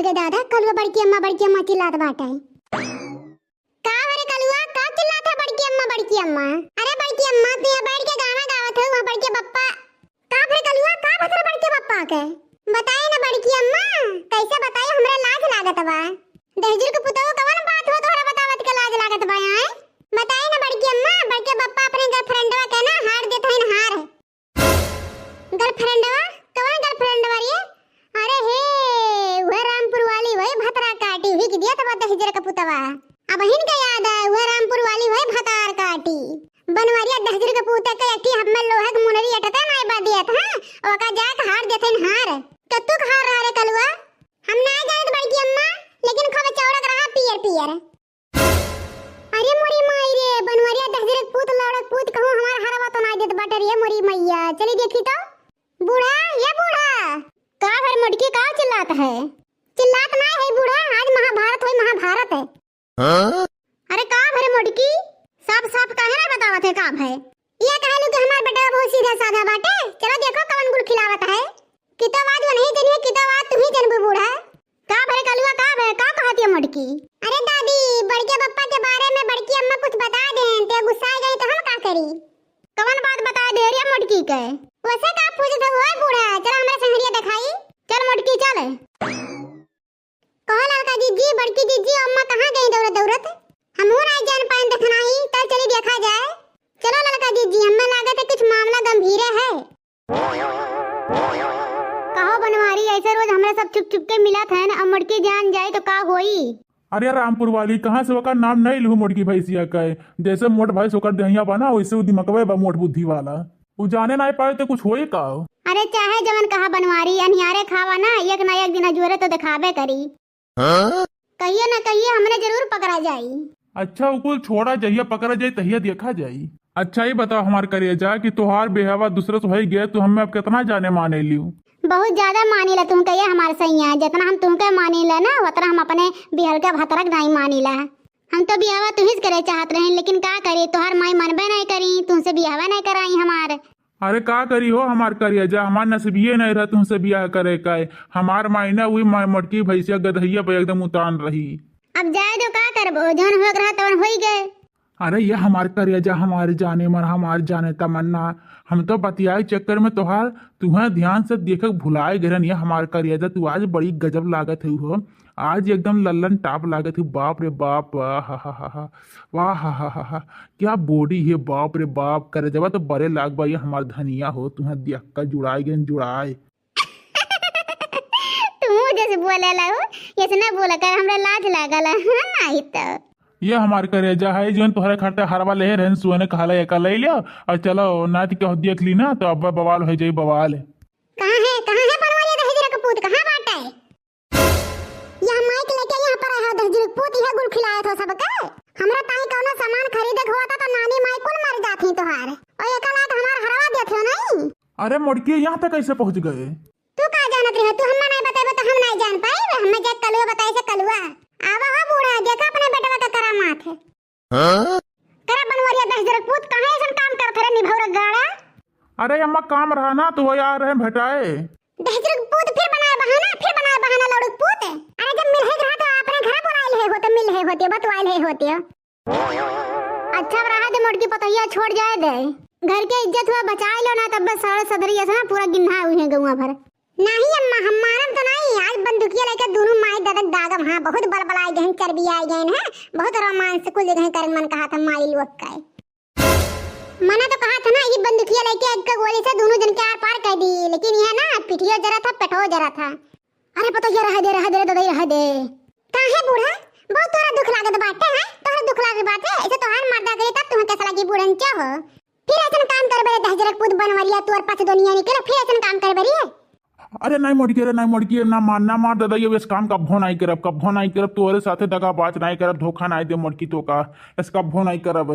गे दादा, कलुआ बड़की अम्मा चिल्लात बाटे। का रे कलुआ, का चिल्लात है बड़की अम्मा? अरे बड़की अम्मा तू यहाँ बैठ के गाना गावत है, वहाँ बड़के पप्पा। का रे कलुआ, का बतर बड़के पप्पा के? बताए ना बड़की अम्मा, कैसे बताए, हमरा लाज लागत बा। दहजुर के पुतौ कवन बात हो तोहरा बतावत के लाज लागत बा आए? बताए ना बड़की अम्मा, बड़के पप्पा अपने गर्लफ्रेंडवा के ना हार देत हन हार। गर्लफ्रेंडवा? कवन गर्लफ्रेंडवा रे? अरे हे वह रामपुर वाली वही भतरा काटी हुई कि दिया तब दहजर का पुतवा। अब हिन का याद है, वह रामपुर वाली वही भतार काटी बनवारिया दहजर का पुत के एकठी हम में लोहे के मुनरी अटता नहीं बा दियत हां, ओका जाक हार देथन हार। कत्तु हार रहा रे कलुआ? हम ना जानत बड़की अम्मा, लेकिन खबे चौड़क रहा पियर। अरे मोरी माई रे, बनवारिया दहजर के पुत लौड़क पुत कहूं हमार हरवा तो ना देत बाटे रे मोरी मैया। चली देखी तो बूढ़ा, ये बूढ़ा का भर मुटकी का चिल्लात है? चिल्लात ना है बूढ़ा, आज महाभारत होई महाभारत है। हाँ? अरे का भर मुटकी साफ काहे ना बतावत है का है? ये कहलू कि हमार बेटा बहुत सीधा साधा बाटे, चलो देखो कवन गुड़ खिलावत है। कितो बात वो नहीं जनिए, कितो बात तू ही जनबू बूढ़ा। का भर कलुआ, का भर का कहती है मुटकी? अरे दादी, बड़के पप्पा के बारे में बड़की अम्मा कुछ बता दें ते गुस्सा गई तो हम का करी? कवन बात बता दे रे मुटकी के? वैसे का पूछत है ओए बूढ़ा, चल हमरा संगरिया दिखाई। चल मुटकी चल। कहो लड़का जीजी, बड़की जीजी अम्मा कहां गई दौड़त? हमहू नहीं जान पाए देखनाई, तब चली देखा जाए। चलो लड़का जीजी, हमें लागत है कुछ मामला गंभीर है। कहो बनवारी, ऐसे रोज हमरा सब चुप के मिलत है ना, अब मुटकी जान जाए तो का होई? अरे रामपुर वाली कहाँ से ओकर नाम नहीं लू मोटकी भैंसिया के, जैसे मोट भाई ओकर दहिया बना वैसे उ दिमकवे बा मोट बुद्धि वाला। उ जाने नहीं पाए तो कुछ होई का? अरे चाहे जवन कहा बनवारी, अनियारे खावा ना एक ना एक दिन जोरे तो दिखाबे करी। हाँ? कहिए ना कहिए हमने जरूर पकड़ा जाई। अच्छा उकुल छोड़ा जहिया पकड़ा जाए तहिया देखा जाई। अच्छा ये बताओ हमार करिए जा कि तोहार बेहवा दूसरे से हो गया तो हमें अब कितना जाने माने लियो? बहुत ज्यादा मानी ला तुम कहिए हमारे सैया, जितना हम तुमके मानी ला ना उतना हम अपने बिहल के भतरक नहीं मानी ला। हम तो बियावा तू ही करे चाहत रहे, लेकिन का करी, तोहार माई मनबे नहीं करी, तुमसे बियावा नहीं कराई हमार। अरे का करी हो हमार करिए जा, हमार नसीबिये नहीं रहा तुमसे बियाह करे का। हमार माई ना वही मोटकी भैंसिया गदहिया पे एकदम उतान रही। अब जाए तो का करबो, जौन हो रहा तवन हो गए। अरे ये हमार करिए जा, हमारे जाने मन हमार जाने तमन्ना, हम तो बतियाई चक्कर में तोहार तुम्हें ध्यान से देख भुलाए गए। ये हमार करिए जा, तू आज बड़ी गजब लागत है हो, आज एकदम लल्लन टाप लागत है। बाप रे बाप, वाह हा क्या बॉडी है, बाप रे बाप। करे जब तो बड़े लाग भाई हमार धनिया हो, तुम्हें देख कर जुड़ाए गए जुड़ाए। तू जैसे बोले ला हो, ऐसे ना बोला कर, हमरा लाज लागल है नहीं तो। ये हमार करेजा है जो तोहरे खाते हरवा ले रहन सुने कहला एक ले लियो और चलो ना तो देख ली ना तो अब बवाल हो जाई बवाल। कहां है बनवारी दहजर का पूत, कहां बाटा है? यहां माइक लेके यहां पर आया दहजर का पूत, यह गुड़ खिलाया था सबके। हमरा ताई कोनो सामान खरीदे हुआ था तो नानी माई कुल मर जाती तोहार, और एक लाख हमार हरवा देत हो नहीं। अरे मोटकी यहाँ तक कैसे पहुंच गए? तू का जानत रहे, तू हमरा नहीं बताबे तो हम नहीं जान पाए। हमें जे कलुआ बताए से कलुआ आवा हो बूढ़ा, देखा अपने बेटवा का करामात है। हां करा बनवारिया दहजर का पूत, कहां ऐसा काम करत रे निभौर गाड़ा? अरे अम्मा काम रहा ना तो वो आ रहे भेटाए। दहजर का पूत फिर बनाए बहाना लौड़क पूत। अरे जब मिल है रहा तो अपने घर बुलाए है होते, मिल है होते, बतवाए है होते। अच्छा रहा दे मोटकी पतैया छोड़ जाए दे, घर के इज्जत हुआ बचाए लो ना, तब बस सारे सदरी ऐसा ना पूरा गिन्हा हुई है गौवा भर। नहीं अम्मा, हम मारम तो नहीं, आज बंदूकिया लेकर दोनों माई ददक दागम। हाँ बहुत बलबलाई गहन चर्बी आई गए हैं, बहुत रोमांस कुल जगह कर मन कहा था माई लोग का। मना तो कहा था ना ये बंदूकिया लेके एक का गोली से दोनों जन के आर पार कर दी, लेकिन यह ना पिटियो जरा था पेटो जरा था। अरे पता ये रह दे कहां है बूढ़ा? बहुत तोरा दुख लागत बाटे है, तोरा दुख लागत बाटे ऐसे तोहार मर्दा गई तब तुम्हें कैसा लगी बूढ़न चा हो? फिर ऐसा काम कर बे दहजर पूत बनवरिया तोर पास दुनिया निकल, फिर ऐसा काम कर बरी है। अरे नहीं मोटकी ना मार दादा, ये इस काम कब्बो नहीं करब तोरे साथे दगाबाज नहीं करब, धोखा नहीं दे मोटकी तो का, इस कब्बो नहीं करब।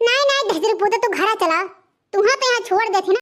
नहीं दहजर पूत तू घर चला, तुम्हां पे यहाँ छोड़ देथे ना।